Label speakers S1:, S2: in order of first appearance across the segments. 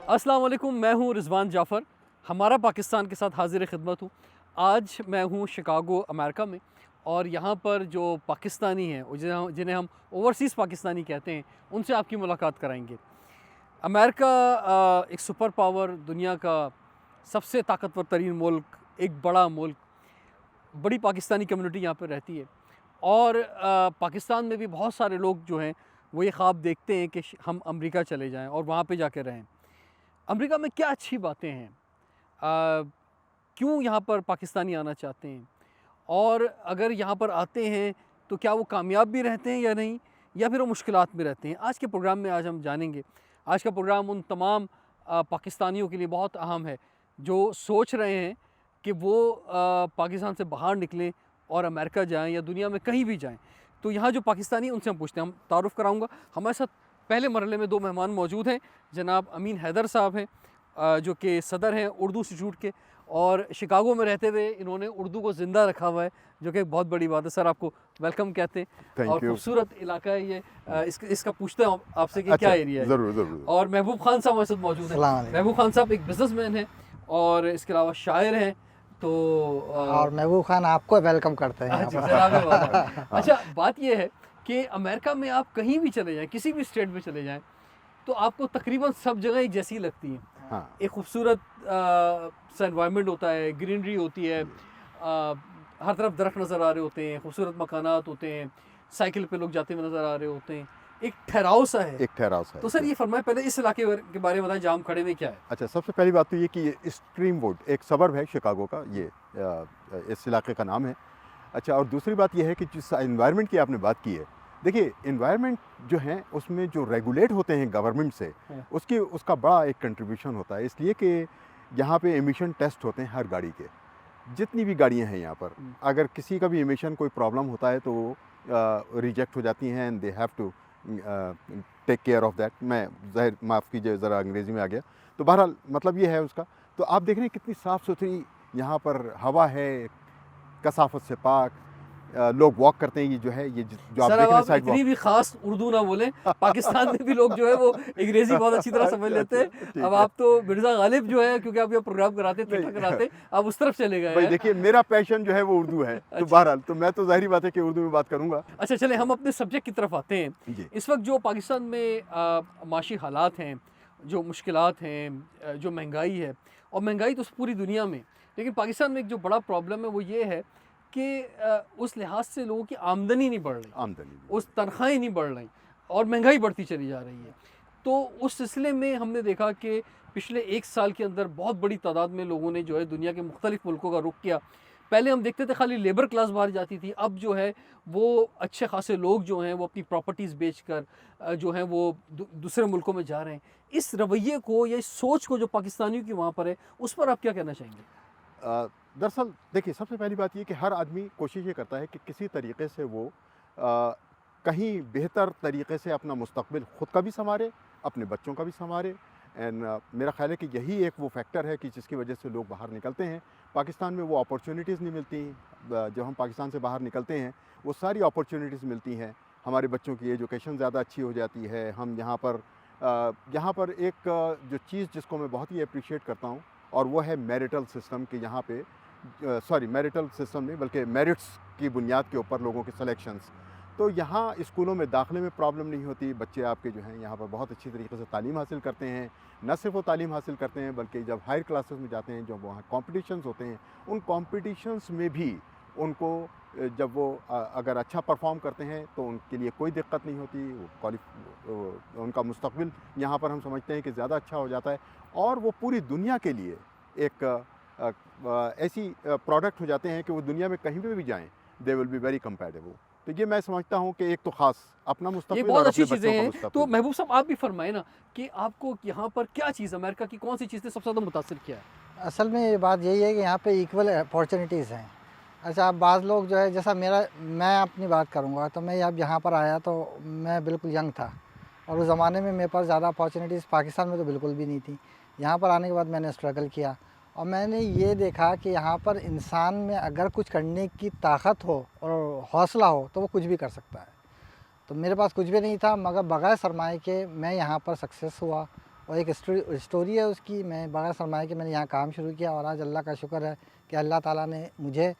S1: अस्सलाम वालेकुम, मैं हूँ रिज़वान जाफ़र। हमारा पाकिस्तान के साथ हाज़िर ख़िदमत हूँ। आज मैं हूँ शिकागो अमेरिका में, और यहाँ पर जो पाकिस्तानी हैं और जिन्हें हम ओवरसीज़ पाकिस्तानी कहते हैं, उनसे आपकी मुलाकात कराएंगे। अमेरिका एक सुपर पावर, दुनिया का सबसे ताकतवर तरीन मुल्क, एक बड़ा मुल्क, बड़ी पाकिस्तानी कम्युनिटी यहाँ पर रहती है। और पाकिस्तान में भी बहुत सारे लोग जो हैं वो ये ख्वाब देखते हैं कि हम अमेरिका चले जाएँ और वहाँ पे जाके रहें। अमेरिका में क्या अच्छी बातें हैं, क्यों यहाँ पर पाकिस्तानी आना चाहते हैं, और अगर यहाँ पर आते हैं तो क्या वो कामयाब भी रहते हैं या नहीं, या फिर वो मुश्किलात में रहते हैं। आज के प्रोग्राम में आज हम जानेंगे। आज का प्रोग्राम उन तमाम पाकिस्तानियों के लिए बहुत अहम है जो सोच रहे हैं कि वो पाकिस्तान से बाहर निकलें और अमेरिका जाएं या दुनिया में कहीं भी जाएं। तो यहाँ जो पाकिस्तानी हैं उनसे हम पूछते हैं। हम तारुफ़ कराऊँगा। हमारे साथ पहले मरहले में दो मेहमान मौजूद हैं। जनाब अमीन हैदर साहब हैं, जो कि सदर हैं उर्दू इंस्टीट्यूट के, और शिकागो में रहते हुए इन्होंने उर्दू को ज़िंदा रखा हुआ है, जो कि एक बहुत बड़ी बात है। सर, आपको वेलकम कहते हैं। और खूबसूरत इलाका है ये। इसका पूछते हैं आपसे कि क्या एरिया है।
S2: ज़रूर ज़रूर।
S1: और महबूब खान साहब हमारे साथ मौजूद हैं। महबूब खान साहब एक बिजनेसमैन हैं और इसके अलावा शायर हैं। तो
S3: और महबूब खान आपको वेलकम करते हैं।
S1: अच्छा, बात ये है कि अमेरिका में आप कहीं भी चले जाएं, किसी भी स्टेट में चले जाएं, तो आपको तकरीबन सब जगह एक जैसी लगती हैं।
S2: हाँ।
S1: एक खूबसूरत सा एनवायरनमेंट होता है, ग्रीनरी होती है, हर तरफ दरख्त नज़र आ रहे होते हैं, खूबसूरत मकानात होते हैं, साइकिल पे लोग जाते हुए नज़र आ रहे होते हैं, एक ठहराव सा है।
S2: तो
S1: सर, ये फरमाएं, पहले इस इलाके के बारे में बताएं, जहाँ हम खड़े में क्या है।
S2: अच्छा, सबसे पहली बात तो ये कि ये स्ट्रीमवुड एक सबर्ब है शिकागो का, ये इस इलाके का नाम है। अच्छा, और दूसरी बात ये है कि जिस एनवायरनमेंट की आपने बात की है, देखिए एनवायरनमेंट जो है उसमें जो रेगुलेट होते हैं गवर्नमेंट से, उसका बड़ा एक कंट्रीब्यूशन होता है, इसलिए कि यहाँ पे एमिशन टेस्ट होते हैं हर गाड़ी के। जितनी भी गाड़ियाँ हैं यहाँ पर, अगर किसी का भी एमिशन कोई प्रॉब्लम होता है तो वो रिजेक्ट हो जाती हैं, and they have to take care of that. मैं ज़ाहिर माफ़ कीजिए ज़रा अंग्रेज़ी में आ गया, तो बहरहाल मतलब ये है उसका। तो आप देख रहे हैं कितनी साफ़ सुथरी यहाँ पर हवा है, कसाफत से पाक, लोग वॉक करते हैं। ये जो है ये जो आप देख रहे हैं साइड वॉक।
S1: इतनी भी खास उर्दू ना बोलें, पाकिस्तान में भी लोग जो है वो अंग्रेजी बहुत अच्छी तरह समझ लेते हैं। अब आप तो मिर्ज़ा गालिब जो है, क्योंकि आप ये प्रोग्राम कराते कराते आप उस तरफ चले गए।
S2: भाई देखिए, मेरा पैशन जो है वो उर्दू है। तो बहरहाल तो मैं तो ज़ाहिर बात है कि उर्दू में बात करूँगा।
S1: अच्छा, चले हम अपने सब्जेक्ट की तरफ आते हैं। इस वक्त जो पाकिस्तान में माशी हालात हैं, जो मुश्किलात हैं, जो महंगाई है, और महंगाई तो पूरी दुनिया में, लेकिन पाकिस्तान में एक जो बड़ा प्रॉब्लम है वो ये है कि उस लिहाज से लोगों की आमदनी नहीं बढ़ रही, उस तनख्वाहें नहीं बढ़ रही, और महंगाई बढ़ती चली जा रही है। तो उस सिलसिले में हमने देखा कि पिछले एक साल के अंदर बहुत बड़ी तादाद में लोगों ने जो है दुनिया के मुख्तलिफ मुल्कों का रुख किया। पहले हम देखते थे खाली लेबर क्लास बाहर जाती थी, अब जो है वो अच्छे खासे लोग जो हैं वो अपनी प्रॉपर्टीज़ बेच कर जो हैं वो दूसरे मुल्कों में जा रहे हैं। इस रवैये को या इस सोच को जो पाकिस्तानियों की वहाँ पर है, उस पर आप क्या कहना चाहेंगे?
S2: दरअसल देखिए, सबसे पहली बात ये कि हर आदमी कोशिश ये करता है कि किसी तरीके से वो कहीं बेहतर तरीके से अपना मुस्तकबिल ख़ुद का भी संवारे, अपने बच्चों का भी संवारे। एंड मेरा ख़्याल है कि यही एक वो फैक्टर है कि जिसकी वजह से लोग बाहर निकलते हैं। पाकिस्तान में वो अपॉर्चुनिटीज़ नहीं मिलती। जब हम पाकिस्तान से बाहर निकलते हैं वो सारी अपॉर्चुनिटीज़ मिलती हैं। हमारे बच्चों की एजुकेशन ज़्यादा अच्छी हो जाती है। हम यहाँ पर एक जो चीज़ जिसको मैं बहुत ही अप्रिशिएट करता हूँ, और वो है मैरिटल सिस्टम। कि यहाँ पे मैरिटल सिस्टम नहीं बल्कि मेरिट्स की बुनियाद के ऊपर लोगों के सिलेक्शंस। तो यहाँ स्कूलों में दाखिले में प्रॉब्लम नहीं होती। बच्चे आपके जो हैं यहाँ पर बहुत अच्छी तरीके से तालीम हासिल करते हैं। न सिर्फ वो तालीम हासिल करते हैं बल्कि जब हायर क्लासेस में जाते हैं, जब वहाँ कॉम्पिटिशन्स होते हैं, उन कॉम्पिटिशन्स में भी उनको जब वो अगर अच्छा परफॉर्म करते हैं तो उनके लिए कोई दिक्कत नहीं होती। वो उनका मुस्तकबिल यहाँ पर हम समझते हैं कि ज़्यादा अच्छा हो जाता है, और वो पूरी दुनिया के लिए एक ऐसी प्रोडक्ट हो जाते हैं कि वो दुनिया में कहीं पे भी जाएं, they will be very compatible. तो ये मैं समझता हूँ कि एक तो ख़ास अपना मुस्तकबिल,
S1: ये बहुत अच्छी चीज़ें हैं। तो महबूब साहब, आप भी फरमाएं ना कि आपको यहाँ पर क्या चीज़, अमेरिका की कौन सी चीज़ ने सबसे ज़्यादा मुतासिर किया है?
S3: असल में ये बात यही है कि यहाँ पे इक्वल अपॉर्चुनिटीज़ हैं। अच्छा, अब बाज़ लोग जो है, जैसा मैं अपनी बात करूँगा तो मैं अब यहाँ पर आया तो मैं बिल्कुल यंग था, और उस ज़माने में मेरे पास ज़्यादा अपॉर्चुनिटीज़ पाकिस्तान में तो बिल्कुल भी नहीं थी। यहाँ पर आने के बाद मैंने स्ट्रगल किया, और मैंने ये देखा कि यहाँ पर इंसान में अगर कुछ करने की ताकत हो और हौसला हो तो वो कुछ भी कर सकता है। तो मेरे पास कुछ भी नहीं था, मगर बगैर सरमाए के मैं यहाँ पर सक्सेस हुआ, और एक स्टोरी है उसकी। मैं बगैर सरमाए के मैंने यहाँ काम शुरू किया और आज अल्लाह का शुक्र है कि अल्लाह ताला ने मुझे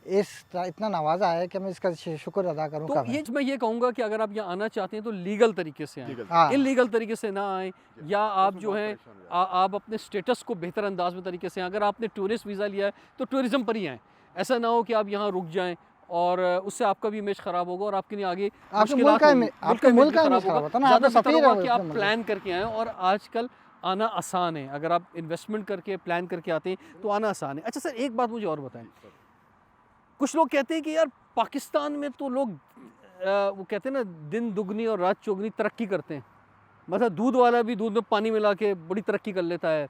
S3: इतना नवाजा है कि मैं इसका शुक्र अदा करूँ।
S1: तो ये मैं ये कहूँगा कि अगर आप यहाँ आना चाहते हैं तो लीगल तरीके से आएँ,
S3: हाँ।
S1: इलीगल तरीके से ना आएँ, या आप जो है आप अपने स्टेटस को बेहतर अंदाज में तरीके से, अगर आपने टूरिस्ट वीज़ा लिया है तो टूरिज़्म पर ही आएँ। ऐसा ना हो कि आप यहाँ रुक जाएँ और उससे आपका भी इमेज ख़राब होगा और आपके लिए आगे मुश्किलात होंगी,
S3: आपके मुल्क का इमेज खराब होता है ना। आप सफीर
S1: ज़्यादा कि आप प्लान करके आएँ, और आजकल आना आसान है। अगर आप इन्वेस्टमेंट करके प्लान करके आते हैं तो आना आसान है। अच्छा सर, एक बात मुझे और बताएं, कुछ लोग कहते हैं कि यार पाकिस्तान में तो लोग वो कहते हैं ना, दिन दुगनी और रात चौगनी तरक्की करते हैं। मतलब दूध वाला भी दूध में पानी मिला के बड़ी तरक्की कर लेता है,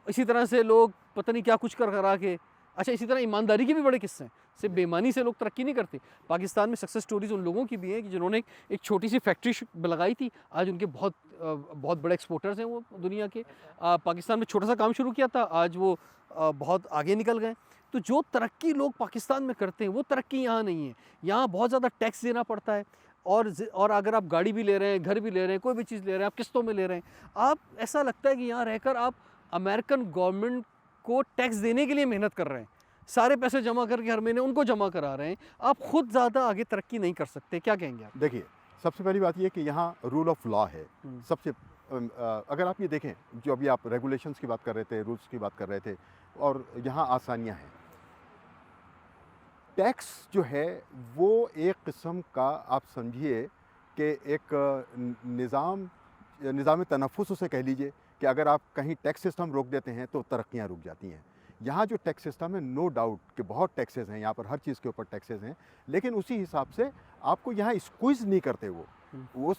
S1: इसी तरह से लोग पता नहीं क्या कुछ कर करा के। अच्छा, इसी तरह ईमानदारी के भी बड़े किस्से हैं, सिर्फ बेईमानी से लोग तरक्की नहीं करते। पाकिस्तान में सक्सेस स्टोरीज उन लोगों की भी हैं कि जिन्होंने एक छोटी सी फैक्ट्री लगाई थी, आज उनके बहुत बड़े एक्सपोर्टर्स हैं वो दुनिया के। पाकिस्तान में छोटा सा काम शुरू किया था, आज वो बहुत आगे निकल गए। तो जो तरक्की लोग पाकिस्तान में करते हैं वो तरक्की यहाँ नहीं है। यहाँ बहुत ज़्यादा टैक्स देना पड़ता है, और अगर आप गाड़ी भी ले रहे हैं, घर भी ले रहे हैं, कोई भी चीज़ ले रहे हैं, आप किस्तों में ले रहे हैं, आप ऐसा लगता है कि यहाँ रहकर आप अमेरिकन गवर्नमेंट को टैक्स देने के लिए मेहनत कर रहे हैं, सारे पैसे जमा करके हर महीने उनको जमा करा रहे हैं। आप खुद ज़्यादा आगे तरक्की नहीं कर सकते। क्या कहेंगे आप?
S2: देखिए, सबसे पहली बात ये कि यहाँ रूल ऑफ लॉ है। सबसे अगर आप ये देखें, जो अभी आप रेगुलेशंस की बात कर रहे थे, रूल्स की बात कर रहे थे, और यहाँ आसानियाँ हैं। टैक्स जो है वो एक किस्म का आप समझिए कि एक निज़ाम तनफ़ुस उसे कह लीजिए, कि अगर आप कहीं टैक्स सिस्टम रोक देते हैं तो तरक्कियाँ रुक जाती हैं। यहाँ जो टैक्स सिस्टम है, नो डाउट कि बहुत टैक्सेस हैं यहाँ पर, हर चीज़ के ऊपर टैक्सेस हैं, लेकिन उसी हिसाब से आपको यहाँ स्क्वीज़ नहीं करते। वो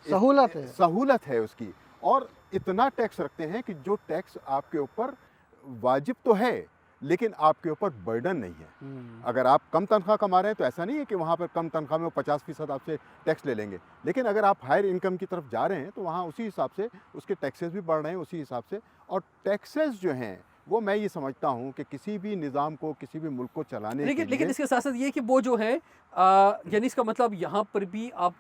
S2: सहूलत है उसकी, और इतना टैक्स रखते हैं कि जो टैक्स आपके ऊपर वाजिब तो है लेकिन आपके ऊपर बर्डन नहीं है। अगर आप कम तनख्वाह कमा रहे हैं तो ऐसा नहीं है कि वहाँ पर कम तनख्वाह में वो 50% आपसे टैक्स ले लेंगे, लेकिन अगर आप हायर इनकम की तरफ जा रहे हैं तो वहाँ उसी हिसाब से उसके टैक्सेस भी बढ़ रहे हैं उसी हिसाब से। और टैक्सेस जो हैं वो मैं ये समझता हूँ कि किसी भी निज़ाम को, किसी भी मुल्क को चलाने के लिए,
S1: लेकिन इसके साथ साथ ये कि वो जो है यानी इसका मतलब यहाँ पर भी आप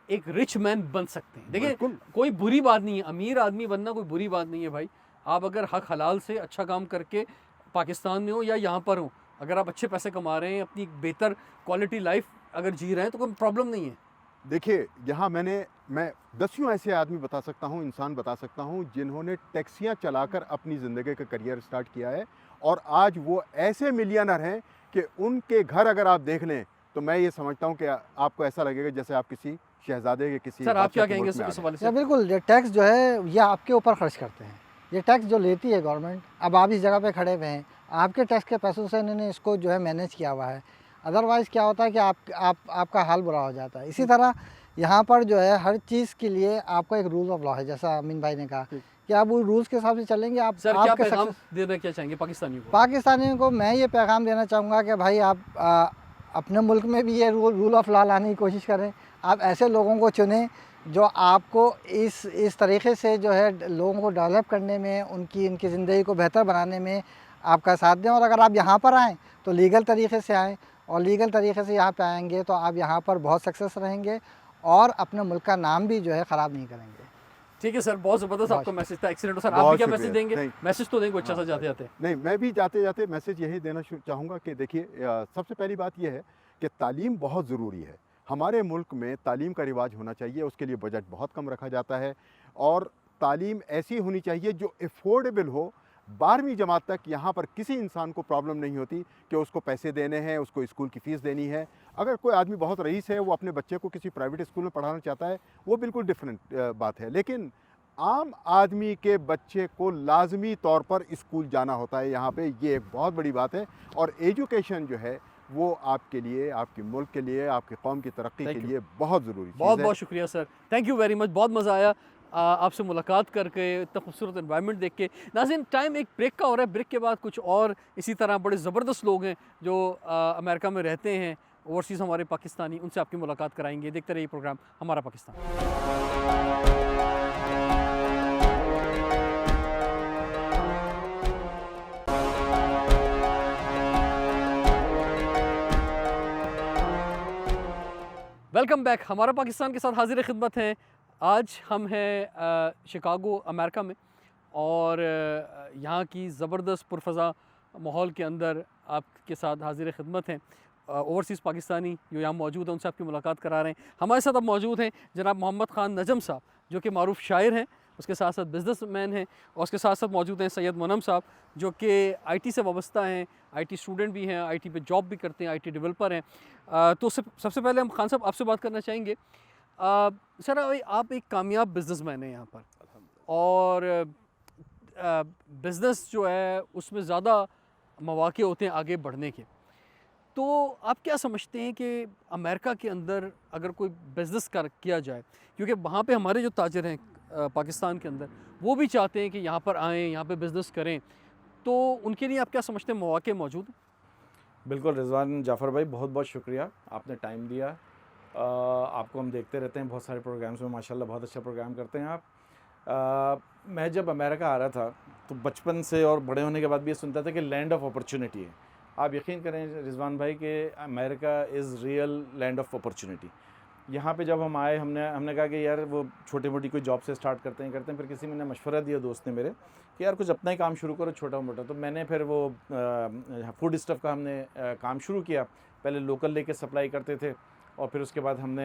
S1: एक रिच मैन बन सकते हैं। देखिए, कोई बुरी बात नहीं है, अमीर आदमी बनना कोई बुरी बात नहीं है भाई। आप अगर हक हलाल से अच्छा काम करके पाकिस्तान में हो या यहाँ पर हो, अगर आप अच्छे पैसे कमा रहे हैं, अपनी बेहतर क्वालिटी लाइफ अगर जी रहे हैं तो कोई प्रॉब्लम नहीं है।
S2: देखिए, यहाँ मैं दसियों ऐसे आदमी बता सकता हूँ, इंसान बता सकता हूँ, जिन्होंने टैक्सियाँ चलाकर अपनी ज़िंदगी का करियर स्टार्ट किया है, और आज वो ऐसे मिलियनर हैं कि उनके घर अगर आप देख लें तो मैं ये समझता हूँ कि आपको ऐसा लगेगा जैसे आप किसी शहजादे के किसी।
S1: सर, आप क्या कहेंगे इस हवाले से?
S3: बिल्कुल, ये टैक्स जो है ये आपके ऊपर खर्च करते हैं। ये टैक्स जो लेती है गवर्नमेंट, अब आप इस जगह पे खड़े हुए हैं, आपके टैक्स के पैसों से इन्होंने इसको जो है मैनेज किया हुआ है। अदरवाइज़ क्या होता है कि आपका हाल बुरा हो जाता है। इसी तरह यहाँ पर जो है हर चीज़ के लिए आपका एक रूल ऑफ लॉ है, जैसा अमीन भाई ने कहा कि आप वो रूल्स के हिसाब से चलेंगे। आप
S1: सर क्या पैगाम देना क्या चाहेंगे
S3: पाकिस्तानियों को? मैं ये पैगाम देना चाहूँगा कि भाई आप अपने मुल्क में भी ये रूल ऑफ लॉ लाने की कोशिश करें। आप ऐसे लोगों को चुनें जो आपको इस तरीके से जो है लोगों को डेवलप करने में, उनकी ज़िंदगी को बेहतर बनाने में आपका साथ दें। और अगर आप यहाँ पर आएँ तो लीगल तरीके से आएँ, और लीगल तरीके से यहाँ पे आएंगे तो आप यहाँ पर बहुत सक्सेस रहेंगे और अपने मुल्क का नाम भी जो है ख़राब नहीं करेंगे।
S1: ठीक है सर, बहुत ज़बरदस्त आपका मैसेज था, एक्सीलेंट। सर, आप भी क्या मैसेज देंगे? मैसेज तो देंगे अच्छा सा जाते जाते।
S2: नहीं, मैं भी जाते जाते मैसेज यही देना चाहूँगा कि देखिए, सबसे पहली बात यह है कि तालीम बहुत ज़रूरी है। हमारे मुल्क में तालीम का रिवाज होना चाहिए, उसके लिए बजट बहुत कम रखा जाता है, और तालीम ऐसी होनी चाहिए जो अफोर्डेबल हो। 12वीं जमात तक यहाँ पर किसी इंसान को प्रॉब्लम नहीं होती कि उसको पैसे देने हैं, उसको स्कूल की फ़ीस देनी है। अगर कोई आदमी बहुत रईस है, वो अपने बच्चे को किसी प्राइवेट स्कूल में पढ़ाना चाहता है, वो बिल्कुल डिफरेंट बात है। लेकिन आम आदमी के बच्चे को लाजमी तौर पर स्कूल जाना होता है यहाँ पे, ये एक बहुत बड़ी बात है। और एजुकेशन जो है वो आपके लिए, आपके मुल्क के लिए, आपकी कौम की तरक्की के लिए बहुत ज़रूरी है।
S1: बहुत बहुत शुक्रिया sir, thank you very much. बहुत मज़ा आया आपसे मुलाकात करके, इतना खूबसूरत एनवायरनमेंट देख के। नाज़रीन, टाइम एक ब्रेक का हो रहा है, ब्रेक के बाद कुछ और इसी तरह बड़े ज़बरदस्त लोग हैं जो अमेरिका में रहते हैं, ओवरसीज़ हमारे पाकिस्तानी, उनसे आपकी मुलाकात कराएंगे। देखते रहिए प्रोग्राम हमारा पाकिस्तान। Welcome back. हमारा पाकिस्तान के साथ हाजिर खिदमत हैं आज हम हैं शिकागो अमेरिका में और यहाँ की ज़बरदस्त पुरफ़ज़ा माहौल के अंदर आपके साथ हाज़िर खिदमत हैं। ओवरसीज़ पाकिस्तानी जो यहाँ मौजूद हैं उनसे आपकी मुलाकात करा रहे हैं। हमारे साथ अब मौजूद हैं जनाब मोहम्मद ख़ान नजम साहब, जो कि मारूफ़ शायर हैं, उसके साथ साथ बिज़नेसमैन हैं, और उसके साथ साथ मौजूद हैं सैयद मुनम साहब, जो कि आईटी से वाबस्ता हैं, आईटी स्टूडेंट भी हैं, आईटी पे जॉब भी करते हैं, आईटी डेवलपर हैं। तो सबसे पहले हम खान साहब आपसे बात करना चाहेंगे। सर भाई, आप एक कामयाब बिज़नेसमैन हैं यहाँ पर, और बिज़नेस जो है उसमें ज़्यादा मौक़े होते हैं आगे बढ़ने के। तो आप क्या समझते हैं कि अमेरिका के अंदर अगर कोई बिज़नेस किया जाए, क्योंकि वहाँ पे हमारे जो ताजिर हैं पाकिस्तान के अंदर, वो भी चाहते हैं कि यहाँ पर आएँ, यहाँ पे बिज़नेस करें, तो उनके लिए आप क्या समझते हैं मौक़े मौजूद हैं?
S4: बिल्कुल रिजवान जाफ़र भाई, बहुत बहुत शुक्रिया, आपने टाइम दिया। आपको हम देखते रहते हैं बहुत सारे प्रोग्राम्स में, माशाल्लाह बहुत अच्छा प्रोग्राम करते हैं आप। मैं जब अमेरिका आ रहा था तो बचपन से और बड़े होने के बाद भी ये सुनता था कि लैंड ऑफ अपॉर्चुनिटी है। आप यकीन करें रिजवान भाई कि America is real land of opportunity. यहाँ पे जब हम आए, हमने कहा कि यार वो छोटी मोटी कोई जॉब से स्टार्ट करते हैं। फिर किसी ने मशवरा दिया, दोस्त ने मेरे, कि यार कुछ अपना ही काम शुरू करो छोटा मोटा। तो मैंने फिर वो फूड स्टफ़ का हमने काम शुरू किया। पहले लोकल लेके सप्लाई करते थे, और फिर उसके बाद हमने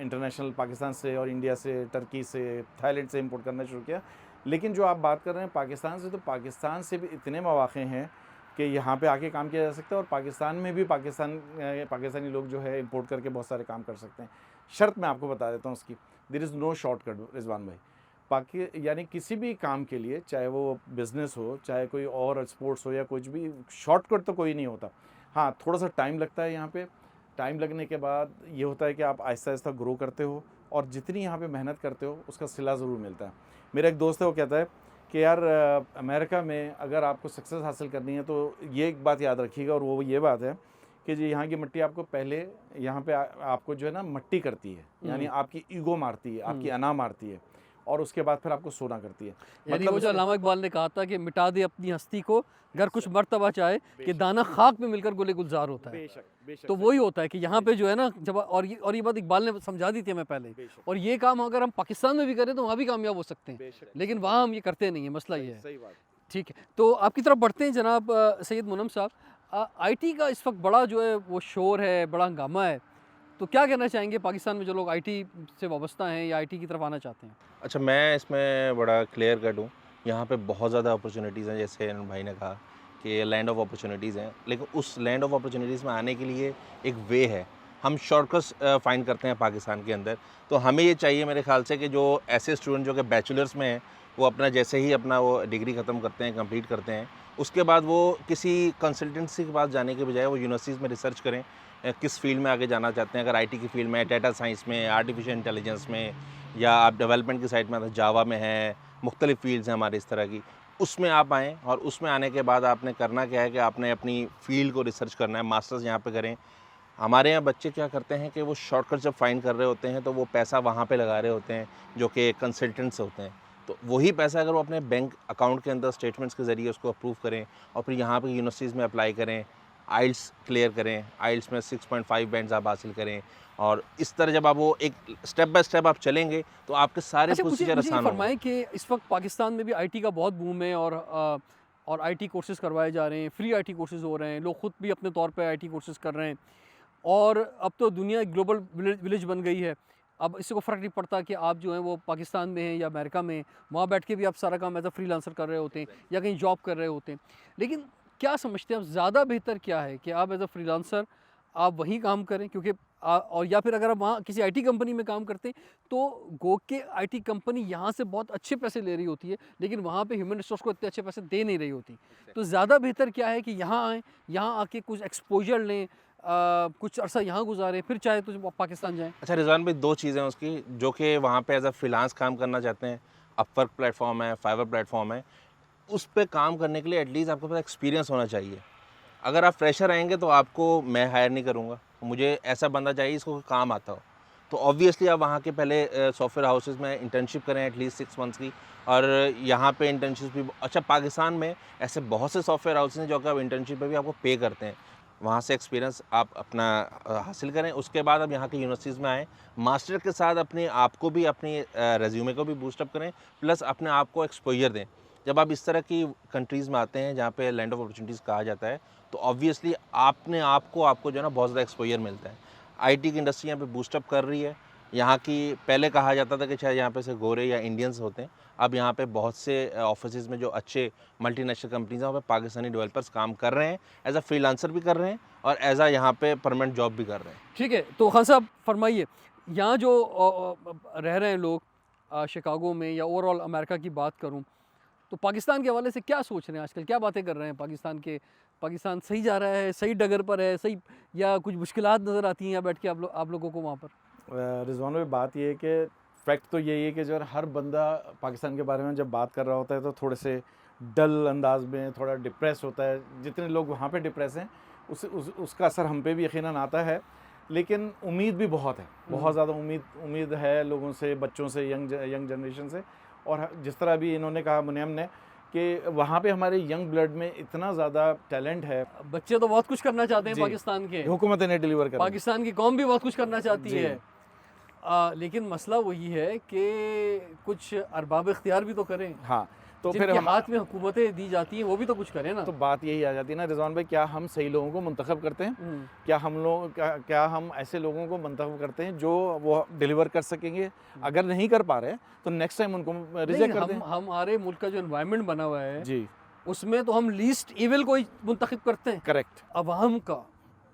S4: इंटरनेशनल पाकिस्तान से और इंडिया से, टर्की से, थाईलैंड से इंपोर्ट करना शुरू किया। लेकिन जो आप बात कर रहे हैं पाकिस्तान से, तो पाकिस्तान से भी इतने मौक़े हैं कि यहाँ पे आके काम किया जा सकता है, और पाकिस्तान में भी पाकिस्तानी लोग जो है इंपोर्ट करके बहुत सारे काम कर सकते हैं। शर्त मैं आपको बता देता हूँ उसकी, there is no shortcut Rizwan भाई। यानी किसी भी काम के लिए, चाहे वो बिज़नेस हो, चाहे कोई और स्पोर्ट्स हो या कुछ भी, शॉर्टकट तो कोई नहीं होता। हाँ, थोड़ा सा टाइम लगता है यहाँ पे। टाइम लगने के बाद ये होता है कि आप आहिस्ता आहिस्ता ग्रो करते हो, और जितनी यहाँ पे मेहनत करते हो उसका सिला ज़रूर मिलता है। मेरा एक दोस्त है, वो कहता है कि यार अमेरिका में अगर आपको सक्सेस हासिल करनी है तो ये एक बात याद रखिएगा, और वो ये बात है कि जी यहाँ की मिट्टी आपको पहले यहाँ पे आपको जो है ना मट्टी करती है, यानी आपकी ईगो मारती है, आपकी अना मारती है, और उसके बाद फिर आपको सोना करती है।
S1: यानी मतलब वो जो अल्लामा इकबाल ने कहा था कि मिटा दे अपनी हस्ती को घर कुछ मर्तबा चाहे, कि दाना खाक में मिलकर गुले गुलजार होता है।
S4: बेशक,
S1: तो वही होता है कि यहाँ पे जो है ना, जब और ये बात इकबाल ने समझा दी थी हमें पहले, और ये काम अगर हम पाकिस्तान में भी करें तो वहाँ भी कामयाब हो सकते हैं, लेकिन वहाँ हम ये करते नहीं है, मसला ये है।
S4: सही बात।
S1: ठीक है, तो आपकी तरफ बढ़ते हैं जनाब सैयद मुनम साहब। आईटी का इस वक्त बड़ा जो है वो शोर है, बड़ा हंगामा है, तो क्या कहना चाहेंगे पाकिस्तान में जो लोग आईटी से वाबस्ता हैं या आईटी की तरफ आना चाहते हैं?
S5: अच्छा, मैं इसमें बड़ा क्लियर कट हूँ। यहाँ पे बहुत ज़्यादा अपॉर्चुनिटीज़ हैं, जैसे भाई ने कहा कि लैंड ऑफ अपॉर्चुनिटीज़ हैं, लेकिन उस लैंड ऑफ अपॉर्चुनिटीज़ में आने के लिए एक वे है। हम शॉर्टकट्स फाइंड करते हैं पाकिस्तान के अंदर। तो हमें ये चाहिए मेरे ख्याल से कि जो ऐसे स्टूडेंट जो कि बैचलर्स में हैं, वो अपना जैसे ही अपना वो डिग्री ख़त्म करते हैं, कंप्लीट करते हैं, उसके बाद वो किसी कंसल्टेंसी के पास जाने के बजाय वो यूनिवर्सिटीज़ में रिसर्च करें किस फील्ड में आगे जाना चाहते हैं। अगर आईटी की फील्ड में, डाटा साइंस में, आर्टिफिशियल इंटेलिजेंस में, या आप डेवलपमेंट की साइड में, जावा में है, मुख्तलिफ़ फील्ड्स हैं हमारे इस तरह की, उसमें आप आएँ। और उसमें आने के बाद आपने करना क्या है कि आपने अपनी फ़ील्ड को रिसर्च करना है, मास्टर्स यहाँ पे करें। हमारे यहाँ बच्चे क्या करते हैं कि वो शॉर्टकट जब फाइंड कर रहे होते हैं तो वो पैसा वहाँ पे लगा रहे होते हैं जो कि कंसल्टेंट्स होते हैं। तो वही पैसा अगर वो अपने बैंक अकाउंट के अंदर स्टेटमेंट्स के ज़रिए उसको अप्रूव करें और फिर यहाँ पे यूनिवर्सिटीज़ में अप्लाई करें, आइल्स क्लियर करें, आइल्स में 6.5 बैंड्स आप हासिल करें, और इस तरह जब आप वो एक स्टेप बाय स्टेप आप चलेंगे तो आपके सारे प्रोसीजर आसान होंगे।
S1: फरमाएं कि इस वक्त पाकिस्तान में भी आईटी का बहुत बूम है, और आईटी कोर्सेज़ करवाए जा रहे हैं, फ्री आईटी कोर्सेज़ हो रहे हैं, लोग ख़ुद भी अपने तौर पे आईटी कोर्सेज़ कर रहे हैं, और अब तो दुनिया एक ग्लोबल विलेज बन गई है। अब इससे को फ़र्क नहीं पड़ता कि आप जो हैं वो पाकिस्तान में हैं या अमेरिका में, वहाँ बैठ के भी आप सारा काम एज अ फ्रीलांसर कर रहे होते हैं या कहीं जॉब कर रहे होते हैं। लेकिन क्या समझते हैं आप, ज़्यादा बेहतर क्या है कि आप एज अ फ्रीलांसर आप वहीं काम करें, क्योंकि और या फिर अगर आप वहाँ किसी आईटी कंपनी में काम करते हैं तो गो के आईटी कंपनी यहाँ से बहुत अच्छे पैसे ले रही होती है, लेकिन वहाँ पे ह्यूमन रिसोर्स को इतने अच्छे पैसे दे नहीं रही होती। तो ज़्यादा बेहतर क्या है कि यहाँ आएँ, यहाँ आके कुछ एक्सपोजर लें, कुछ अरसा यहाँ गुजारें, फिर चाहे तो पाकिस्तान जाएँ।
S5: अच्छा रिजवान भाई, दो चीज़ें हैं उसकी, जो कि वहाँ पे एज अ फ्रीलांस काम करना चाहते हैं, अपवर्क प्लेटफॉर्म है, फाइवर प्लेटफॉर्म है, उस पे काम करने के लिए एटलीस्ट आपके पास एक्सपीरियंस होना चाहिए। अगर आप फ्रेशर आएंगे तो आपको मैं हायर नहीं करूँगा, मुझे ऐसा बंदा चाहिए इसको काम आता हो। तो ऑब्वियसली आप वहाँ के पहले सॉफ्टवेयर हाउसेस में इंटर्नशिप करें एटलीस्ट 6 मंथ्स की, और यहाँ पे इंटर्नशिप भी अच्छा, पाकिस्तान में ऐसे बहुत से सॉफ्टवेयर हाउसेस हैं जो कि आप इंटर्नशिप पे भी आपको पे करते हैं। वहाँ से एक्सपीरियंस आप अपना हासिल करें, उसके बाद आप यहाँ की यूनिवर्सिटीज़ में आएँ, मास्टर के साथ अपने आप को भी, अपनी रेज्यूमे को भी बूस्टअप करें, प्लस अपने आप को एक्सपोजर दें। जब आप इस तरह की कंट्रीज़ में आते हैं जहाँ पे लैंड ऑफ अपॉर्चुनिटीज़ कहा जाता है, तो ऑब्वियसली आपको जो है ना बहुत ज़्यादा एक्सपोजर मिलता है। आईटी की इंडस्ट्री यहाँ पे बूस्टअप कर रही है। यहाँ की पहले कहा जाता था कि शायद यहाँ पे से गोरे या इंडियंस होते हैं, अब यहाँ पे बहुत से ऑफिसेज़ में जो अच्छे मल्टीनेशनल कंपनीज़ हैं वहाँ पे पाकिस्तानी डेवलपर्स काम कर रहे हैं, एज अ फ्रीलांसर भी कर रहे हैं और एज अ यहाँ पे परमानेंट जॉब भी कर रहे हैं।
S1: ठीक है, तो खान साहब फरमाइए, यहाँ जो रह रहे हैं लोग शिकागो में, या ओवरऑल अमेरिका की बात करूँ, तो पाकिस्तान के हवाले से क्या सोच रहे हैं आजकल, क्या बातें कर रहे हैं पाकिस्तान सही जा रहा है, सही डगर पर है, सही, या कुछ मुश्किलात नज़र आती हैं यहाँ बैठ के आप लोगों को वहाँ पर?
S4: रिजवान भाई, बात ये है कि फैक्ट तो यही है कि जो हर बंदा पाकिस्तान के बारे में जब बात कर रहा होता है तो थोड़े से डल अंदाज में, थोड़ा डिप्रेस होता है। जितने लोग वहाँ पे डिप्रेस हैं उसका असर हम पे भी यकीनन आता है, लेकिन उम्मीद भी बहुत है, बहुत ज़्यादा उम्मीद है लोगों से, बच्चों से, यंग जनरेशन से। और जिस तरह अभी इन्होंने कहा मुनीम ने कि वहाँ पे हमारे यंग ब्लड में इतना ज़्यादा टैलेंट है।
S1: बच्चे तो बहुत कुछ करना चाहते हैं
S4: जी,
S1: पाकिस्तान के,
S4: हुकूमत ने डिलीवर कर,
S1: पाकिस्तान की कौम भी बहुत कुछ करना चाहती
S4: जी।
S1: है, लेकिन मसला वही है कि कुछ अरबाब इख्तियार भी तो करें।
S4: हाँ, तो फिर
S1: जिनके
S4: हम
S1: हाथ में हुकूमतें दी जाती हैं वो भी तो कुछ करें ना।
S4: तो बात यही आ जाती है ना रिजवान भाई, क्या हम सही लोगों को मुंतखब करते हैं? क्या हम ऐसे लोगों को मुंतखब करते हैं जो वो डिलीवर कर सकेंगे? अगर नहीं कर पा रहे तो नेक्स्ट टाइम उनको रिजेक्ट कर दें।
S1: हमारे मुल्क का जो एनवायरनमेंट बना हुआ है
S4: जी,
S1: उसमें तो हम लीस्ट इविल को ही मुंतखब करते हैं।
S4: करेक्ट।
S1: अवाम का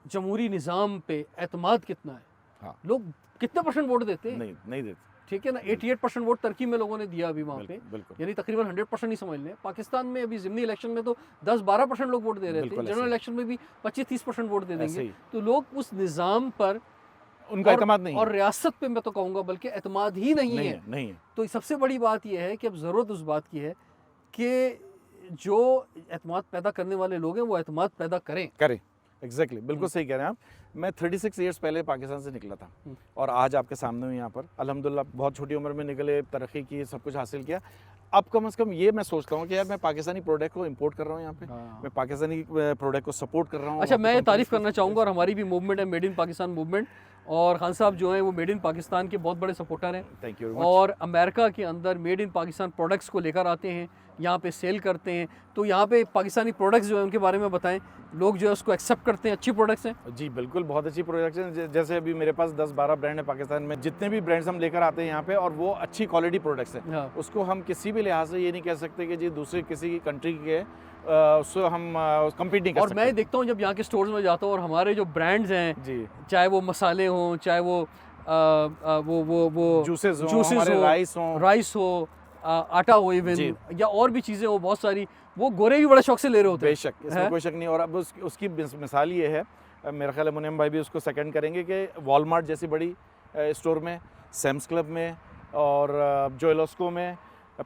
S1: जमहूरी निज़ाम पे एतमाद कितना है?
S4: हाँ,
S1: लोग कितने परसेंट वोट देते हैं?
S4: नहीं देते।
S1: ठीक है ना, 88% वोट टर्की में लोगों ने दिया अभी वहाँ पे,
S4: बिल्कुल।
S1: यानी तकरीबन 100% ही समझ लें। पाकिस्तान में अभी ज़िमनी इलेक्शन में तो 10-12% लोग वोट दे रहे थे,
S4: बिल्कुल
S1: जनरल
S4: ऐसे ही।
S1: इलेक्शन में भी 25-30% वोट दे
S4: ऐसे
S1: देंगे।
S4: ही।
S1: तो लोग उस निज़ाम पर
S4: उनका एतमाद नहीं
S1: और
S4: है।
S1: रियासत पे मैं तो कहूँगा बल्कि एतमाद ही नहीं है।
S4: नहीं है।
S1: तो सबसे बड़ी बात यह है कि अब ज़रूरत उस बात की है कि जो एतमाद पैदा करने वाले लोग हैं वो एतमाद पैदा करें।
S4: एग्जैक्टली, बिल्कुल सही कह रहे हैं आप। मैं 36 ईयर्स पहले पाकिस्तान से निकला था और आज आपके सामने हूँ यहाँ पर। अल्हम्दुलिल्लाह बहुत छोटी उम्र में निकले, तरक्की की, सब कुछ हासिल किया। अब कम से कम ये मैं सोचता हूँ कि यार मैं पाकिस्तानी प्रोडक्ट को इंपोर्ट कर रहा हूँ यहाँ पे, मैं पाकिस्तानी प्रोडक्ट को सपोर्ट कर रहा हूँ।
S1: अच्छा, मैं ये तारीफ़ करना चाहूँगा, और हमारी भी मूवमेंट है मेड इन पाकिस्तान मूवमेंट, और खान साहब जो हैं वो मेड इन पाकिस्तान के बहुत बड़े सपोर्टर हैं।
S4: Thank you.
S1: और अमेरिका के अंदर मेड इन पाकिस्तान प्रोडक्ट्स को लेकर आते हैं, यहाँ पे सेल करते हैं। तो यहाँ पे पाकिस्तानी प्रोडक्ट्स जो हैं उनके बारे में बताएं, लोग जो है उसको एक्सेप्ट करते हैं, अच्छी प्रोडक्ट्स हैं?
S4: जी बिल्कुल, बहुत अच्छी प्रोडक्ट्स हैं। जैसे अभी मेरे पास 10-12 ब्रांड है पाकिस्तान में, जितने भी ब्रांड्स हम लेकर आते हैं यहाँ पे, और वो अच्छी क्वालिटी प्रोडक्ट्स हैं।
S1: हाँ।
S4: उसको हम किसी भी लिहाज से ये नहीं कह सकते कि जी दूसरे किसी कंट्री के उससे हम कम्पीट नहीं कर
S1: और
S4: सकते।
S1: मैं देखता हूँ जब यहाँ के स्टोर्स में जाता हूँ और हमारे जो ब्रांड्स हैं,
S4: जी,
S1: चाहे वो मसाले हों, चाहे वो
S4: जूसेस
S1: हो, राइस हो, आटा हो, इवन,
S4: जी।
S1: या और भी चीज़ें हो बहुत सारी, वो गोरे भी बड़े शौक से ले रहे होते हैं।
S4: बेशक, इसमें कोई शक नहीं। और अब उसकी मिसाल ये है, मेरा ख्याल है मुनीम भाई भी उसको सेकंड करेंगे, कि वॉलमार्ट जैसी बड़ी स्टोर में, सैम्स क्लब में, और जोएलोस्को में,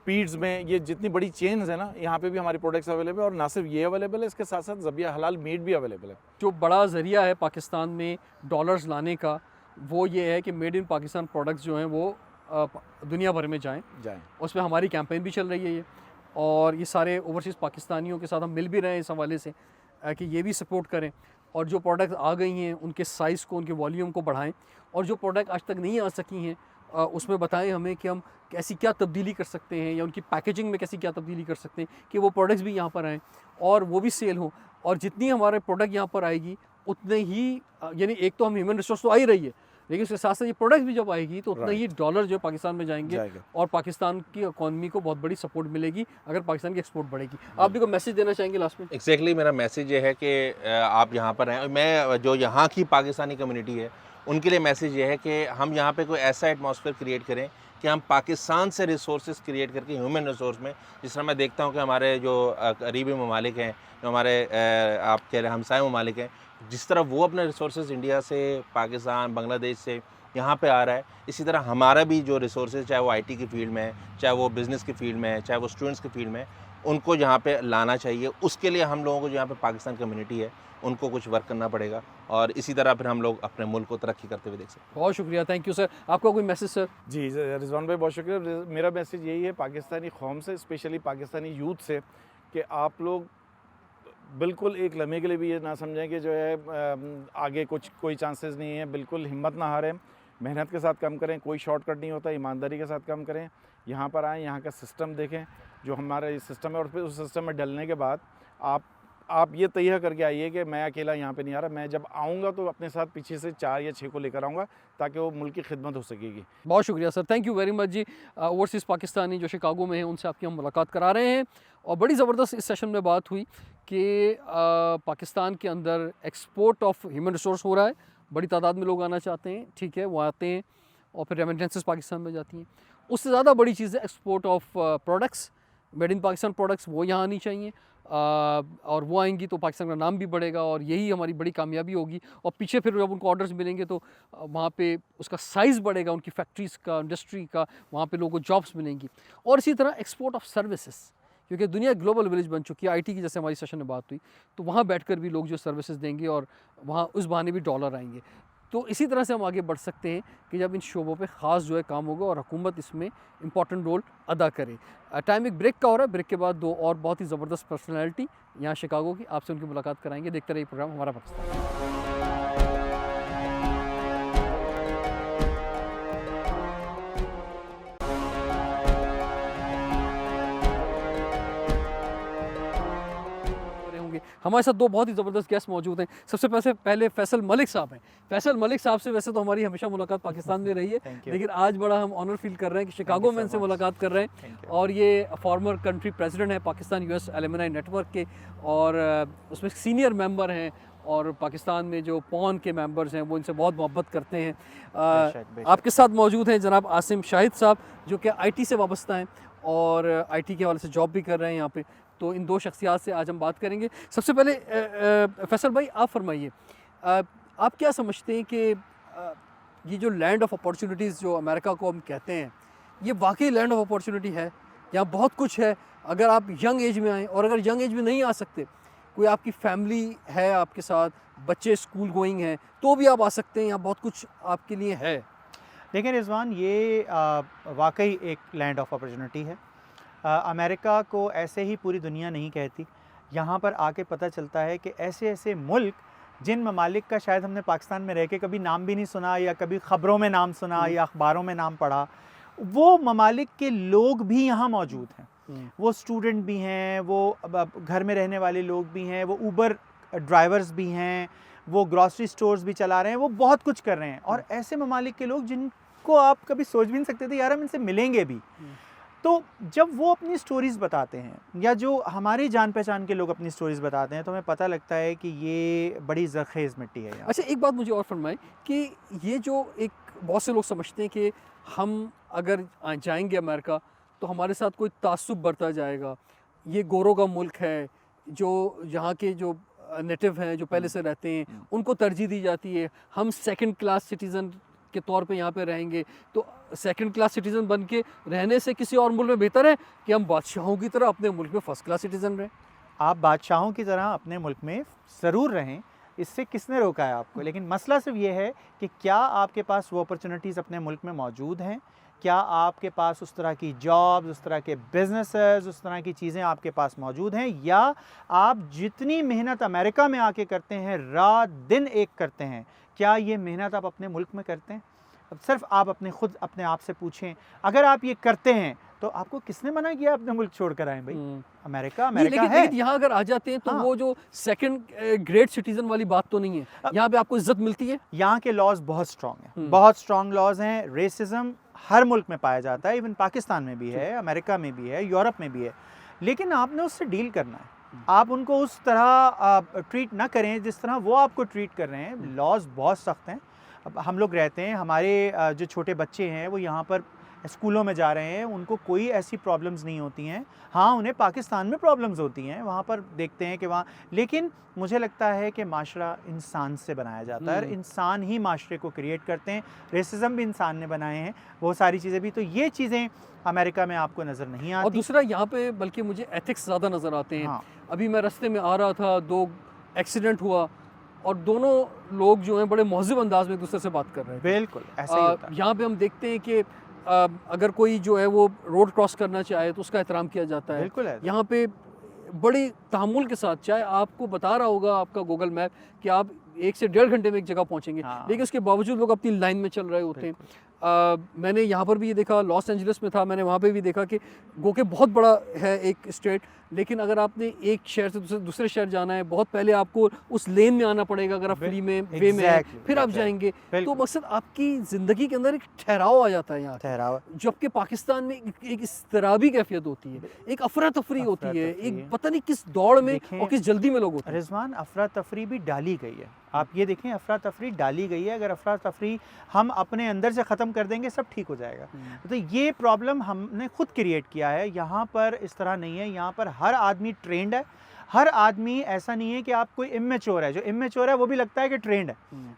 S4: पीड्स में, ये जितनी बड़ी चेन्स है ना, यहाँ पे भी हमारी प्रोडक्ट्स अवेलेबल है। और ना सिर्फ ये अवेलेबल है, इसके साथ साथ ज़बिया हलाल मीट भी अवेलेबल है।
S1: जो बड़ा ज़रिया है पाकिस्तान में डॉलर्स लाने का, वो ये है कि मेड इन पाकिस्तान प्रोडक्ट्स जो हैं वो दुनिया भर में जाएं। उसमें हमारी कैंपेन भी चल रही है ये, और ये सारे ओवरसीज़ पाकिस्तानियों के साथ हम मिल भी रहे हैं इस हवाले से कि ये भी सपोर्ट करें, और जो प्रोडक्ट आ गई हैं उनके साइज़ को, उनके वॉल्यूम को बढ़ाएं, और जो प्रोडक्ट आज तक नहीं आ सकी हैं उसमें बताएं हमें कि हम कैसी क्या तब्दीली कर सकते हैं, या उनकी पैकेजिंग में कैसी क्या तब्दीली कर सकते हैं कि वो प्रोडक्ट्स भी यहाँ पर आएँ और वो भी सेल हों। और जितनी हमारे प्रोडक्ट यहाँ पर आएगी उतने ही, यानी एक तो हम ह्यूमन रिसोर्स तो आ ही रही है, लेकिन उसके साथ साथ ये प्रोडक्ट भी जब आएगी तो उतना ही डॉलर जो पाकिस्तान में जाएंगे, और पाकिस्तान की इकॉनमी को बहुत बड़ी सपोर्ट मिलेगी अगर पाकिस्तान की एक्सपोर्ट बढ़ेगी। आप भी कोई मैसेज देना चाहेंगे लास्ट में?
S5: एग्जैक्टली, मेरा मैसेज ये है कि आप यहाँ पर हैं, मैं जो यहाँ की पाकिस्तानी कम्युनिटी है उनके लिए मैसेज ये है कि हम यहाँ पे कोई ऐसा एटमॉस्फेयर क्रिएट करें कि हम पाकिस्तान से रिसोर्सेज क्रिएट करके ह्यूमन रिसोर्स में, जिस तरह मैं देखता हूँ कि हमारे जो करीबी ममालिक हैं, जो हमारे आप कह रहे हमसाय ममालिक हैं, जिस तरह वो अपने रिसोर्सेज इंडिया से, पाकिस्तान, बांग्लादेश से यहाँ पे आ रहा है, इसी तरह हमारा भी जो रिसोर्सेज, चाहे वो आईटी की फील्ड में है, चाहे वो बिज़नेस की फील्ड में है, चाहे वो स्टूडेंट्स की फील्ड में है, उनको यहाँ पे लाना चाहिए। उसके लिए हम लोगों को जो यहाँ पे पाकिस्तान कम्युनिटी है उनको कुछ वर्क करना पड़ेगा, और इसी तरह फिर हम लोग अपने मुल्क को तरक्की करते हुए देख सकते हैं।
S1: बहुत शुक्रिया, थैंक यू सर। आपका कोई मैसेज सर?
S4: जी रिजवान भाई, बहुत शुक्रिया। मेरा मैसेज यही है पाकिस्तानी कौम से, स्पेशली पाकिस्तानी यूथ से, कि आप लोग बिल्कुल एक लम्हे के लिए भी ये ना समझें कि जो है आगे कोई चांसेस नहीं है। बिल्कुल हिम्मत ना हारें, मेहनत के साथ काम करें, कोई शॉर्टकट नहीं होता, ईमानदारी के साथ काम करें। यहाँ पर आएँ, यहाँ का सिस्टम देखें जो हमारा ये सिस्टम है, और फिर उस सिस्टम में डलने के बाद आप ये तय करके आइए कि मैं अकेला यहाँ पे नहीं आ रहा, मैं जब आऊँगा तो अपने साथ पीछे से 4 या 6 को लेकर आऊँगा ताकि वो मुल्क की खिदमत हो सकेगी।
S1: बहुत शुक्रिया sir, thank you very much ji. Overseas Pakistani जो शिकागो में हैं उनसे आपकी हम मुलाकात करा रहे हैं, और बड़ी ज़बरदस्त इस सेशन में बात हुई कि पाकिस्तान के अंदर एक्सपोर्ट ऑफ ह्यूमन रिसोर्स हो रहा है, बड़ी तादाद में लोग आना चाहते हैं, ठीक है, वो आते हैं और फिर रेमिटेंसेस पाकिस्तान में जाती हैं। उससे ज़्यादा बड़ी चीज़ है export of products, made in Pakistan products, वो यहाँ आनी चाहिए, और वो आएंगी तो पाकिस्तान का नाम भी बढ़ेगा और यही हमारी बड़ी कामयाबी होगी। और पीछे फिर जब उनको ऑर्डर्स मिलेंगे तो वहाँ पे उसका साइज़ बढ़ेगा, उनकी फैक्ट्रीज़ का, इंडस्ट्री का, वहाँ पे लोगों को जॉब्स मिलेंगी। और इसी तरह एक्सपोर्ट ऑफ सर्विसेज, क्योंकि दुनिया ग्लोबल विलेज बन चुकी है, आईटी की जैसे हमारी सेशन में बात हुई, तो वहाँ बैठकर भी लोग जो सर्विसेज देंगे और वहाँ उस बहाने भी डॉलर आएंगे। तो इसी तरह से हम आगे बढ़ सकते हैं कि जब इन शोबों पे ख़ास जो है काम होगा और हुकूमत इसमें इंपॉर्टेंट रोल अदा करे। टाइम एक ब्रेक का हो रहा है, ब्रेक के बाद 2 और बहुत ही ज़बरदस्त पर्सनैलिटी यहाँ शिकागो की, आपसे उनकी मुलाकात कराएंगे। देखते रहिए प्रोग्राम हमारा पाकिस्तान। हमारे साथ 2 बहुत ही ज़बरदस्त गेस्ट मौजूद हैं। सबसे पहले फैसल मलिक साहब हैं। फैसल मलिक साहब से वैसे तो हमारी हमेशा मुलाकात पाकिस्तान में रही है, लेकिन आज बड़ा हम ऑनर फील कर रहे हैं कि शिकागो में इनसे मुलाकात कर रहे हैं, और ये फॉर्मर कंट्री प्रेसिडेंट है पाकिस्तान यूएस एलुमनाई नेटवर्क के, और उसमें सीनियर मेंबर हैं, और पाकिस्तान में जो पॉन के मेंबर्स हैं वो इनसे बहुत मोहब्बत करते हैं। आपके साथ मौजूद हैं जनाब आसिम शाहिद साहब, जो कि आईटी से वाबस्ता हैं और आईटी के हवाले से जॉब भी कर रहे हैं यहाँ पे। तो इन 2 शख्सियात से आज हम बात करेंगे। सबसे पहले फैसल भाई आप फरमाइए, आप क्या समझते हैं कि ये जो लैंड ऑफ अपॉर्चुनिटीज़ जो अमेरिका को हम कहते हैं, ये वाकई लैंड ऑफ अपॉर्चुनिटी है? यहाँ बहुत कुछ है, अगर आप यंग एज में आएँ, और अगर यंग एज में नहीं आ सकते, कोई आपकी फैमिली है आपके साथ, बच्चे स्कूल गोइंग हैं, तो भी आप आ सकते हैं, यहाँ बहुत कुछ आपके लिए है।
S6: देखिए रिजवान, ये वाकई एक लैंड ऑफ अपॉर्चुनिटी है। अमेरिका को ऐसे ही पूरी दुनिया नहीं कहती। यहाँ पर आके पता चलता है कि ऐसे ऐसे मुल्क जिन ममालिक का शायद हमने पाकिस्तान में रह के कभी नाम भी नहीं सुना, या कभी ख़बरों में नाम सुना या अखबारों में नाम पढ़ा, वो ममालिक के लोग भी यहाँ मौजूद हैं। वो स्टूडेंट भी हैं, वो घर में रहने वाले लोग भी हैं, वो ऊबर ड्राइवर्स भी हैं, वो ग्रॉसरी स्टोर्स भी चला रहे हैं, वो बहुत कुछ कर रहे हैं। और ऐसे ममालिक के लोग जिनको आप कभी सोच भी नहीं सकते थे यार हम इनसे मिलेंगे भी, तो जब वो अपनी स्टोरीज़ बताते हैं, या जो हमारी जान पहचान के लोग अपनी स्टोरीज़ बताते हैं, तो हमें पता लगता है कि ये बड़ी ज़रख़ेज़ मिट्टी है यहाँ।
S1: अच्छा, एक बात मुझे और फरमाएं कि ये जो एक बहुत से लोग समझते हैं कि हम अगर जाएंगे अमेरिका तो हमारे साथ कोई तासुब बढ़ता जाएगा, ये गोरों का मुल्क है, जो यहाँ के जो नेटिव हैं, जो पहले से रहते हैं, उनको तरजीह दी जाती है, हम सेकंड क्लास सिटीज़न के तौर पे यहाँ पे रहेंगे, तो सेकंड क्लास सिटीज़न बन के रहने से किसी और मुल्क में बेहतर है कि हम बादशाहों की तरह अपने मुल्क में फ़र्स्ट क्लास सिटीज़न रहें?
S6: आप बादशाहों की तरह अपने मुल्क में ज़रूर रहें, इससे किसने रोका है आपको? लेकिन मसला सिर्फ ये है कि क्या आपके पास वो अपॉर्चुनिटीज़ अपने मुल्क में मौजूद हैं? क्या आपके पास उस तरह की जॉब्स, उस तरह के बिजनेसेस, उस तरह की चीज़ें आपके पास मौजूद हैं, या आप जितनी मेहनत अमेरिका में आके करते हैं, रात दिन एक करते हैं, क्या ये मेहनत आप अपने मुल्क में करते हैं? अब सिर्फ आप अपने आप से पूछें, अगर आप ये करते हैं तो आपको किसने मना किया अपने मुल्क छोड़कर आए भाई? अमेरिका है।
S1: लेकिन यहाँ अगर आ जाते हैं तो
S6: हाँ।
S1: वो जो सेकंड ग्रेड सिटीजन वाली बात तो नहीं है, यहाँ पे आपको इज्जत मिलती है।
S6: यहाँ के लॉज बहुत स्ट्रॉन्ग हैं, बहुत स्ट्रॉन्ग लॉज हैं। रेसिज्म हर मुल्क में पाया जाता है, इवन पाकिस्तान में भी है, अमेरिका में भी है, यूरोप में भी है, लेकिन आपने उससे डील करना है। आप उनको उस तरह ट्रीट ना करें जिस तरह वो आपको ट्रीट कर रहे हैं। लॉज बहुत सख्त हैं। अब हम लोग रहते हैं, हमारे जो छोटे बच्चे हैं वो यहाँ पर स्कूलों में जा रहे हैं, उनको कोई ऐसी प्रॉब्लम्स नहीं होती हैं। हाँ, उन्हें पाकिस्तान में प्रॉब्लम्स होती हैं, वहाँ पर देखते हैं कि वहाँ, लेकिन मुझे लगता है कि माशरा इंसान से बनाया जाता है, और इंसान ही माशरे को क्रिएट करते हैं। रेसिज्म भी इंसान ने बनाए हैं, वो सारी चीज़ें भी। तो ये चीज़ें अमेरिका में आपको नज़र नहीं आती।
S1: और दूसरा यहाँ पे बल्कि मुझे एथिक्स ज़्यादा नज़र आते हैं।
S6: हाँ।
S1: अभी मैं रास्ते में आ रहा था, 2 एक्सीडेंट हुआ और दोनों लोग जो हैं बड़े महज़िब अंदाज में एक दूसरे से बात कर रहे हैं।
S6: बिल्कुल ऐसा ही होता है।
S1: यहाँ पे हम देखते हैं कि अगर कोई जो है वो रोड क्रॉस करना चाहे तो उसका एहतराम किया जाता है।
S6: बिल्कुल है।
S1: यहाँ पे बड़ी तहम्मुल के साथ, चाहे आपको बता रहा होगा आपका गूगल मैप कि आप 1 से 1.5 घंटे में एक जगह पहुंचेंगे,
S6: हाँ।
S1: लेकिन उसके बावजूद लोग अपनी लाइन में चल रहे होते हैं। मैंने यहाँ पर भी ये देखा, लॉस एंजलिस में था, मैंने वहाँ पे भी देखा कि गो के बहुत बड़ा है एक स्टेट, लेकिन अगर आपने एक शहर से दूसरे शहर जाना है, बहुत पहले आपको उस लेन में आना पड़ेगा अगर आप फ्री में वे में हैं,
S6: Exactly,
S1: फिर आप
S6: exactly,
S1: जाएंगे। तो
S6: बिल्कुल।
S1: मकसद आपकी ज़िंदगी के अंदर एक ठहराव आ जाता है यहाँ,
S6: ठहराव
S1: जबकि पाकिस्तान में एक इज़्तिराबी कैफियत होती है, एक अफरा तफरी होती है,
S6: अफरा-तफरी।
S1: एक पता नहीं किस दौड़ में
S6: देखें,
S1: और किस जल्दी में लोग होते हैं।
S6: रिजवान, अफरा तफरी भी डाली गई है। आप ये देखें, अफरा तफरी डाली गई है। अगर अफरा तफरी हम अपने अंदर से ख़त्म कर देंगे, सब ठीक हो जाएगा। तो ये प्रॉब्लम हमने खुद क्रिएट किया है। यहाँ पर इस तरह नहीं है। यहाँ पर हर आदमी ट्रेंड है। हर आदमी ऐसा नहीं है कि आप कोई इमेच्योर है, जो इमेच्योर है वो भी लगता है कि ट्रेंड है।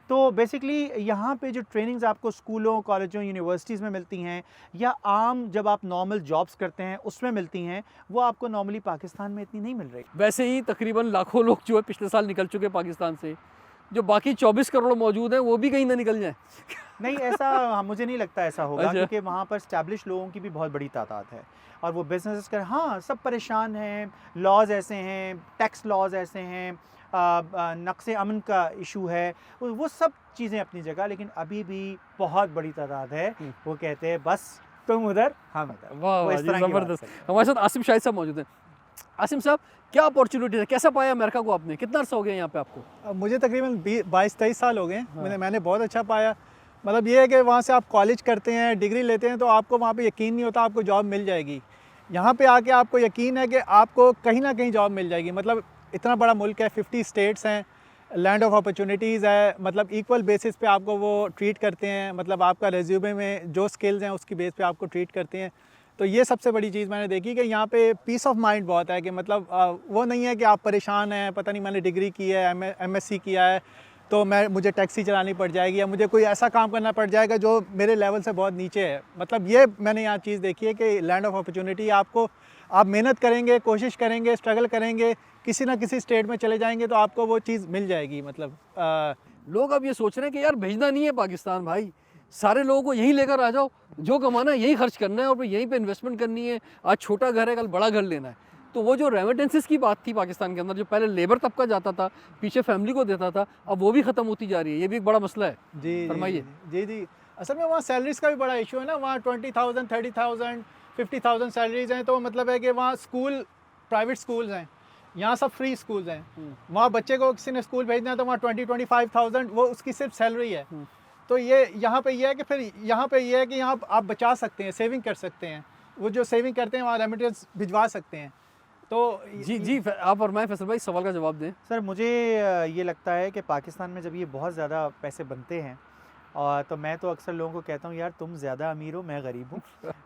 S6: तो बेसिकली यहाँ पे जो ट्रेनिंग्स आपको स्कूलों, कॉलेजों, यूनिवर्सिटीज़ में मिलती हैं, या आम जब आप नॉर्मल जॉब्स करते हैं उसमें मिलती हैं, वो आपको नॉर्मली पाकिस्तान में इतनी नहीं मिल रही।
S1: वैसे ही तकरीबन लाखों लोग जो है पिछले साल निकल चुके पाकिस्तान से, जो बाकी 24 करोड़ मौजूद हैं वो भी कहीं ना निकल जाएं।
S6: नहीं, ऐसा मुझे नहीं लगता ऐसा होगा,
S1: अच्छा।
S6: क्योंकि वहाँ पर स्टैब्लिश लोगों की भी बहुत बड़ी तादाद है और वो बिजनेस कर, हाँ, सब परेशान हैं। लॉज ऐसे हैं, टैक्स लॉज ऐसे हैं, नक्शे अमन का इशू है, वो सब चीज़ें अपनी जगह, लेकिन अभी भी बहुत बड़ी तादाद है। वो कहते हैं बस तुम उधर हम इधर।
S1: वाह
S6: वो
S1: वाह
S6: इस
S1: जी,
S6: तरह की बात
S1: ज़बरदस्त।
S6: करते हैं।
S1: हमारे साथ आसिम शाहिद साहब मौजूद हैं। आसिम साहब, क्या अपॉर्चुनिटी है, कैसा पाया अमेरिका को आपने, कितना अर्सा हो गया यहाँ पे आपको?
S7: अब मुझे तकरीबन 22-23 साल हो गए हैं। मैंने बहुत अच्छा पाया। मतलब ये है कि वहाँ से आप कॉलेज करते हैं, डिग्री लेते हैं, तो आपको वहाँ पे यकीन नहीं होता आपको जॉब मिल जाएगी। यहाँ पे आके आपको यकीन है कि आपको कहीं ना कहीं जॉब मिल जाएगी। मतलब इतना बड़ा मुल्क है, 50 स्टेट्स हैं, लैंड ऑफ अपॉर्चुनिटीज़ है। मतलब इक्वल बेसिस पे आपको वो ट्रीट करते हैं। मतलब आपका रेज्यूमे में जो स्किल्स हैं उसकी बेस पे आपको ट्रीट करते हैं। तो ये सबसे बड़ी चीज़ मैंने देखी कि यहाँ पे पीस ऑफ माइंड बहुत है, कि मतलब वो नहीं है कि आप परेशान हैं, पता नहीं मैंने डिग्री की है, MSc किया है, तो मुझे टैक्सी चलानी पड़ जाएगी या मुझे कोई ऐसा काम करना पड़ जाएगा जो मेरे लेवल से बहुत नीचे है। मतलब ये मैंने यहाँ चीज़ देखी है कि लैंड ऑफ अपॉर्चुनिटी, आपको आप मेहनत करेंगे, कोशिश करेंगे, स्ट्रगल करेंगे, किसी ना किसी स्टेट में चले जाएंगे तो आपको वो चीज़ मिल जाएगी। मतलब
S1: लोग अब ये सोच रहे हैं कि यार भेजना नहीं है पाकिस्तान भाई, सारे लोगों को यहीं लेकर आ जाओ, जो कमाना है यहीं खर्च करना है और फिर यहीं पे इन्वेस्टमेंट करनी है। आज छोटा घर है, कल बड़ा घर लेना है। तो वो जो रेमिटेंसेस की बात थी पाकिस्तान के अंदर, जो पहले लेबर तबका जाता था, पीछे फैमिली को देता था, अब वो भी ख़त्म होती जा रही है। ये भी एक बड़ा मसला है।
S7: जी
S1: फरमाइए।
S7: जी जी, असल में वहाँ सैलरीज़ का भी बड़ा इशू है ना। वहाँ 20,000, 30,000, 50,000 सैलरीज़ हैं। तो मतलब है कि वहाँ स्कूल, प्राइवेट स्कूल्स हैं, यहाँ सब फ्री स्कूल्स हैं। वहाँ बच्चे को किसी ने स्कूल भेजना है तो वहाँ 20-25,000 वो उसकी सिर्फ सैलरी है। तो ये यहाँ पे ये है कि फिर यहाँ पे ये है कि यहाँ आप बचा सकते हैं, सेविंग कर सकते हैं। वो जो सेविंग करते हैं वहाँ रेमिटेंस भिजवा सकते हैं। तो
S1: जी, आप फरमाएं फैसल भाई, सवाल का जवाब दें।
S6: सर, मुझे ये लगता है कि पाकिस्तान में जब ये बहुत ज़्यादा पैसे बनते हैं, और तो मैं तो अक्सर लोगों को कहता हूँ, यार तुम ज़्यादा अमीर हो, मैं गरीब हूँ।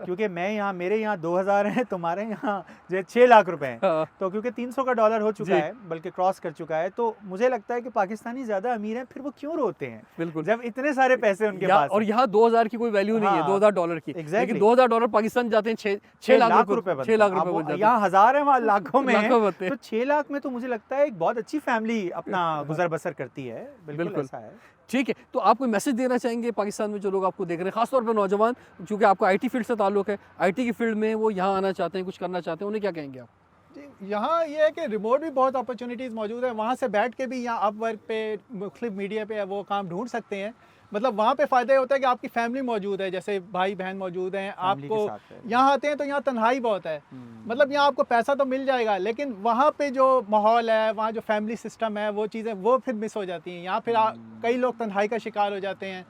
S6: क्योंकि मैं यहाँ, मेरे यहाँ 2,000 हैं, तुम्हारे यहाँ जो 6 लाख रुपए हैं।
S1: हाँ।
S6: तो क्योंकि 300 का डॉलर हो चुका
S1: जी।
S6: है, बल्कि क्रॉस कर चुका है, तो मुझे लगता है कि पाकिस्तानी ज़्यादा अमीर हैं। फिर वो क्यों रोते हैं
S1: बिल्कुल,
S6: जब इतने सारे पैसे उनके पास
S1: और
S6: हैं?
S1: यहाँ 2,000 की कोई वैल्यू नहीं है,
S6: हाँ,
S1: 2,000 डॉलर की।
S6: exactly।
S1: लेकिन 2,000 डॉलर पाकिस्तान जाते हैं 6
S6: 6
S1: लाख
S6: लाख
S1: रुपए
S6: रुपए बनते
S1: 6 लाख
S6: हैं।
S1: रुपए
S6: अब
S1: बन
S6: वो
S1: जाते हैं।
S6: यहाँ हज़ार है, वहाँ लाखों में
S1: लाखों
S6: है।
S1: बनते हैं।
S6: तो 6 लाख में तो मुझे लगता है एक बहुत अच्छी फैमिली अपना गुजर बसर करती है। बिल्कुल
S1: बिल्कुल।
S6: ऐसा है।
S1: ठीक है, तो आप कोई मैसेज देना चाहेंगे पाकिस्तान में जो लोग आपको देख रहे हैं, खासतौर पर नौजवान, क्योंकि आपका आईटी फील्ड से ताल्लुक है, आईटी की फील्ड में वो यहाँ आना चाहते हैं, कुछ करना चाहते हैं, उन्हें क्या कहेंगे आप?
S7: जी, यहाँ ये है कि रिमोट भी बहुत अपॉर्चुनिटीज़ मौजूद है। वहाँ से बैठ के भी यहाँ अपवर्क पे, मुख्तलिफ मीडिया पे वो काम ढूंढ सकते हैं। मतलब वहाँ पे फ़ायदा होता है कि आपकी फैमिली मौजूद है, जैसे भाई बहन मौजूद हैं।
S6: फैमिली के
S7: आपको
S6: साथ है।
S7: यहाँ आते हैं तो यहाँ तन्हाई बहुत है। मतलब यहाँ आपको पैसा तो मिल जाएगा, लेकिन वहाँ पे जो माहौल है, वहाँ जो फैमिली सिस्टम है, वो चीज़ें वो फिर मिस हो जाती हैं। यहाँ फिर कई लोग तन्हाई का शिकार हो जाते हैं।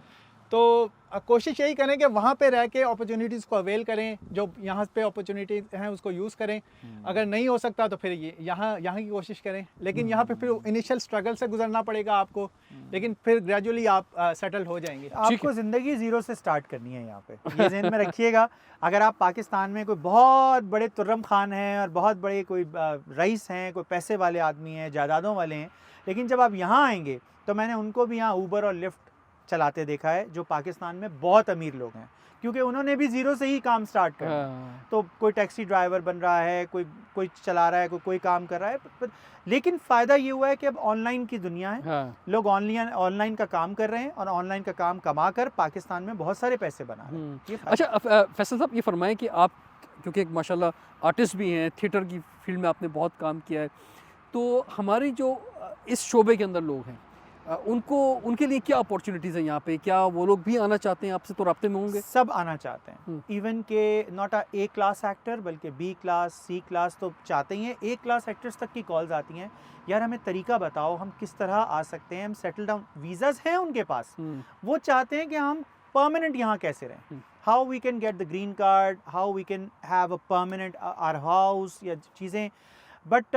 S7: तो कोशिश यही करें कि वहाँ पे रह के अपॉर्चुनिटीज़ को अवेल करें, जो यहाँ पे अपॉर्चुनिटीज़ हैं उसको यूज़ करें। अगर नहीं हो सकता तो फिर ये यहाँ की कोशिश करें। लेकिन यहाँ पे फिर इनिशियल स्ट्रगल से गुजरना पड़ेगा आपको, लेकिन फिर ग्रेजुअली आप सेटल हो जाएंगे।
S6: आपको ज़िंदगी ज़ीरो से स्टार्ट करनी है यहाँ पे, ये ज़हन में रखिएगा। अगर आप पाकिस्तान में कोई बहुत बड़े तुर्रम खान हैं और बहुत बड़े कोई रईस हैं, कोई पैसे वाले आदमी हैं, जायदादों वाले हैं, लेकिन जब आप यहाँ आएंगे तो मैंने उनको भी यहाँ ऊबर और लिफ्ट चलाते देखा है, जो पाकिस्तान में बहुत अमीर लोग हैं, क्योंकि उन्होंने भी ज़ीरो से ही काम स्टार्ट कर
S1: हाँ।
S6: तो कोई टैक्सी ड्राइवर बन रहा है, कोई चला रहा है, कोई काम कर रहा है। लेकिन फ़ायदा ये हुआ है कि अब ऑनलाइन की दुनिया है।
S1: हाँ।
S6: लोग ऑनलाइन का काम कर रहे हैं और ऑनलाइन का काम कमा कर पाकिस्तान में बहुत सारे पैसे बना रहे हैं। ये फ़ायदा
S1: अच्छा, फैसल साहब ये फरमाएं कि आप क्योंकि एक माशाल्लाह आर्टिस्ट भी हैं, थिएटर की फील्ड में आपने बहुत काम किया है। तो हमारी जो इस शोबे के अंदर लोग हैं, उनके लिए क्या अपॉर्चुनिटीज़ हैं यहाँ पे? क्या वो लोग भी आना चाहते हैं आपसे, तो राब्ते में होंगे?
S6: सब आना चाहते हैं, इवन के नॉट ए क्लास एक्टर बल्कि बी क्लास, सी क्लास तो चाहते ही हैं। ए क्लास एक्टर्स तक की कॉल्स आती हैं, यार हमें तरीका बताओ, हम किस तरह आ सकते हैं, हम सेटल डाउन, वीज़ाज़ हैं उनके पास, वो चाहते हैं कि हम परमानेंट यहाँ कैसे रहें, how we can get the green card, how we can have a permanent our house या चीज़ें। बट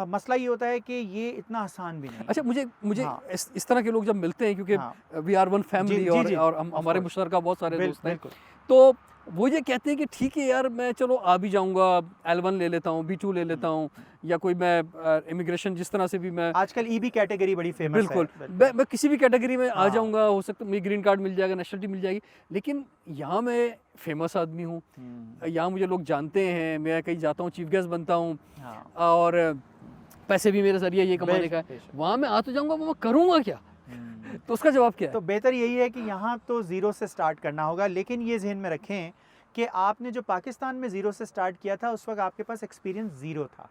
S6: मसला ये होता है कि ये इतना आसान भी नहीं।
S1: अच्छा, मुझे
S6: हाँ।
S1: इस तरह के लोग जब मिलते हैं, क्योंकि
S6: हाँ।
S1: वी आर वन फैमिली,
S6: जी, जी,
S1: और हमारे
S6: course।
S1: मुश्तरका बहुत सारे दोस्त हैं,
S6: बिल्कुल।
S1: तो वो ये कहते हैं कि ठीक है यार, मैं चलो आ भी जाऊंगा, L1 ले लेता हूँ, B2 ले लेता हूँ, या कोई मैं इमिग्रेशन जिस तरह से भी मैं
S6: आजकल ईबी कैटेगरी बड़ी फेमस
S1: बिल्कुल
S6: है।
S1: मैं किसी भी कैटेगरी में आ
S6: हाँ।
S1: जाऊंगा, हो सकता है मुझे ग्रीन कार्ड मिल जाएगा, नेशनलिटी मिल जाएगी, लेकिन यहाँ मैं फेमस आदमी हूँ, यहाँ मुझे लोग जानते हैं, मैं कहीं जाता हूँ चीफ गेस्ट बनता हूँ,
S6: हाँ।
S1: और पैसे भी मेरे जरिए ये कमाने का है,
S6: बेशक।
S1: वहाँ मैं आ तो जाऊँगा, वो मैं करूँगा क्या? तो उसका जवाब क्या है?
S6: तो बेहतर यही है कि यहाँ तो ज़ीरो से स्टार्ट करना होगा, लेकिन ये जहन में रखें कि आपने जो पाकिस्तान में ज़ीरो से स्टार्ट किया था उस वक्त आपके पास एक्सपीरियंस ज़ीरो था।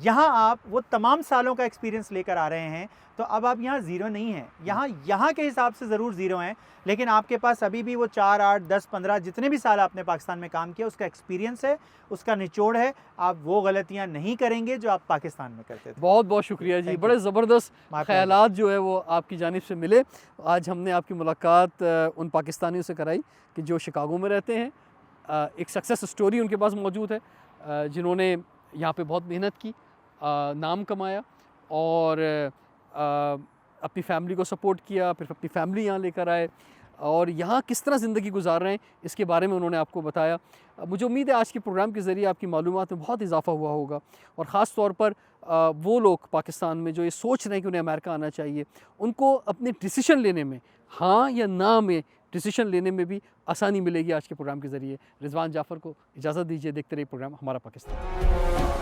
S6: यहाँ आप वो तमाम सालों का एक्सपीरियंस लेकर आ रहे हैं, तो अब आप यहाँ ज़ीरो नहीं हैं, यहाँ के हिसाब से ज़रूर ज़ीरो हैं, लेकिन आपके पास अभी भी वो 4, 8, 10, 15 जितने भी साल आपने पाकिस्तान में काम किया उसका एक्सपीरियंस है, उसका निचोड़ है। आप वो गलतियाँ नहीं करेंगे जो आप पाकिस्तान में करते थे।
S1: बहुत बहुत शुक्रिया जी,
S6: Thank
S1: बड़े
S6: you।
S1: ज़बरदस्त
S6: My
S1: ख्यालात जो है वो आपकी जानिब से मिले। आज हमने आपकी मुलाकात उन पाकिस्तानियों से कराई कि जो शिकागो में रहते हैं, एक सक्सेस स्टोरी उनके पास मौजूद है, जिन्होंने यहाँ पे बहुत मेहनत की, नाम कमाया, और अपनी फैमिली को सपोर्ट किया, फिर अपनी फैमिली यहाँ लेकर आए, और यहाँ किस तरह ज़िंदगी गुजार रहे हैं इसके बारे में उन्होंने आपको बताया। मुझे उम्मीद है आज के प्रोग्राम के ज़रिए आपकी मालूमात में बहुत इजाफ़ा हुआ होगा, और ख़ास तौर पर वो लोग पाकिस्तान में जो ये सोच रहे हैं कि उन्हें अमेरिका आना चाहिए, उनको अपने डिसीशन लेने में, हाँ या ना में डिसीशन लेने में भी आसानी मिलेगी आज के प्रोग्राम के ज़रिए। रिजवान जाफ़र को इजाज़त दीजिए, देखते रहिए प्रोग्राम हमारा पाकिस्तान।